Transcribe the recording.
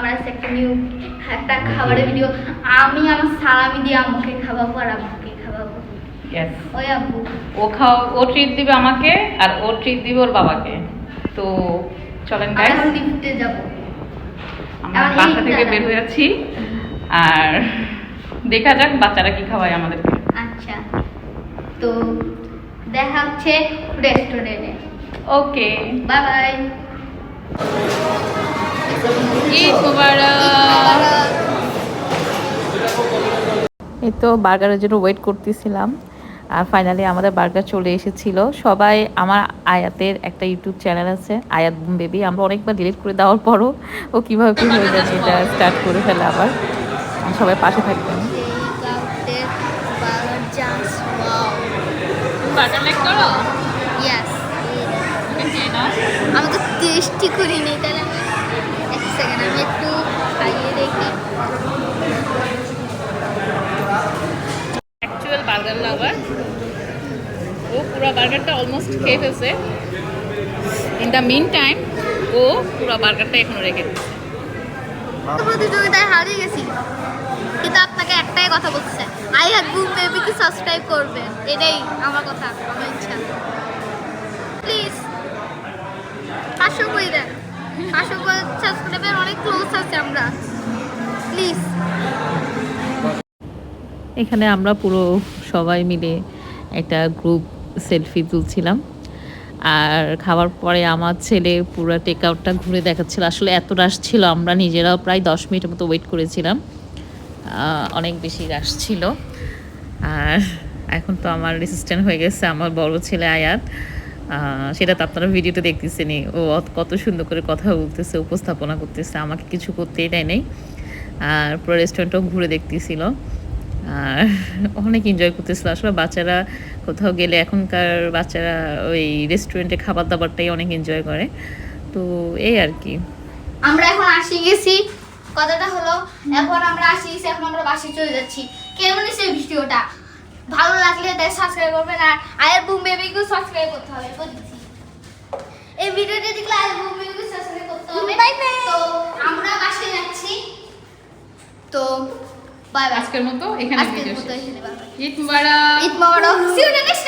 আমার আছে একটা নিউ একটা খাবারের ভিডিও। আমি আমার সালামি দিয়ে আম্মুকে খাওয়াবো আর আব্বুকে খাওয়াবো। ইয়েস, ওই আব্বু ও ট্রিট দিবে আমাকে আর ও ট্রিট দিবে ওর বাবাকে। তো চলেন গাইস, এখন লিফটে যাব। আমরা বাসা থেকে বের হয়ে যাচ্ছি আর দেখা যাক বাচ্চারা কি খাওয়ায় আমাদেরকে। আচ্ছা, তো দেখা হচ্ছে রেস্টুরেন্টে। ওকে, বাই বাই। ঈদ মোবারক। এই তো বার্গারের জন্য ওয়েট করতেছিলাম আর ফাইনালি আমাদের বার্গার চলে এসেছিল। সবাই আমার আয়াতের একটা ইউটিউব চ্যানেল আছে, আয়াত বুম বেবি। আমরা অনেকবার ডিলিট করে দেওয়ার পরও ও কীভাবে কী হয়ে যাচ্ছে এটা স্টার্ট করে ফেলে আবার। সবাই পাশে থাকবেন। বার্গার লাইক করো? ইয়েস, আমি তো টেস্টি করিনি, তাহলে আমি এক সেকেন্ড আমি একটু খাইয়ে দেখি। অ্যাকচুয়াল বার্গার লাভার, ও পুরো বার্গারটা অলমোস্ট খেয়ে ফেলছে। ইন দ্য মিন টাইম ও পুরো বার্গারটা এখনো রেখে দিচ্ছে। প্রতিযোগিতায় হারিয়ে গেছি, কিন্তু আপনাকে একটাই কথা বলছে, আয়াত বুম বেবিকে সাবস্ক্রাইব করবেন। এটাই আমার কথা, আমার ইচ্ছা। প্লিজ 500 করে দেন, 500 করে সাবস্ক্রাইবের অনেক ক্লোজ আছে আমরা, প্লিজ। এখানে আমরা পুরো সবাই মিলে একটা গ্রুপ সেলফি তুলছিলাম আর খাওয়ার পরে আমার ছেলে পুরো টেক আউটটা ঘুরে দেখাচ্ছিল। আসলে এত রাশ ছিল, আমরা নিজেরাও প্রায় 10 মিনিটের মতো ওয়েট করেছিলাম, অনেক বেশি রাশ ছিল। আর এখন তো আমার অ্যাসিস্ট্যান্ট হয়ে গেছে আমার বড় ছেলে আয়াত, সেটা তো আপনারা ভিডিওতে দেখতেছেনি। ও কত সুন্দর করে কথা বলতেছে, উপস্থাপনা করতেছে, আমাকে কিছু করতেই দেয় নেই। আর পুরো রেস্টুরেন্টটাও ঘুরে দেখতেছিল আর অনেক এনজয় করতেছিল। আসলে বাচ্চারা কোথাও গেলে এখনকার বাচ্চারা ওই রেস্টুরেন্টে খাবার দাবারটাই অনেক এনজয় করে। তো এই আর কি, আমরা এখন আসি গেছি, কথাটা হলো এখন আমরা আসি গেছি, এখন আমরা বাসায় চলে যাচ্ছি। কেমন হয়েছে ভিডিওটা? ভালো লাগলে তাই সাবস্ক্রাইব করবেন আর আয়াত বুম বেবিকেও সাবস্ক্রাইব করতে হবে। বলছি এই ভিডিওটা দেখলে আয়াত বুম বেবিকেও সাবস্ক্রাইব করতে হবে। তো আমরা বাসায় যাচ্ছি, তো বাই বাই। আজকের মতো এখানে আজকের ভিডিও মতো শেষ। এখানে বাই বাই। ঈদ মোবারক। ঈদ মোবারক। See you next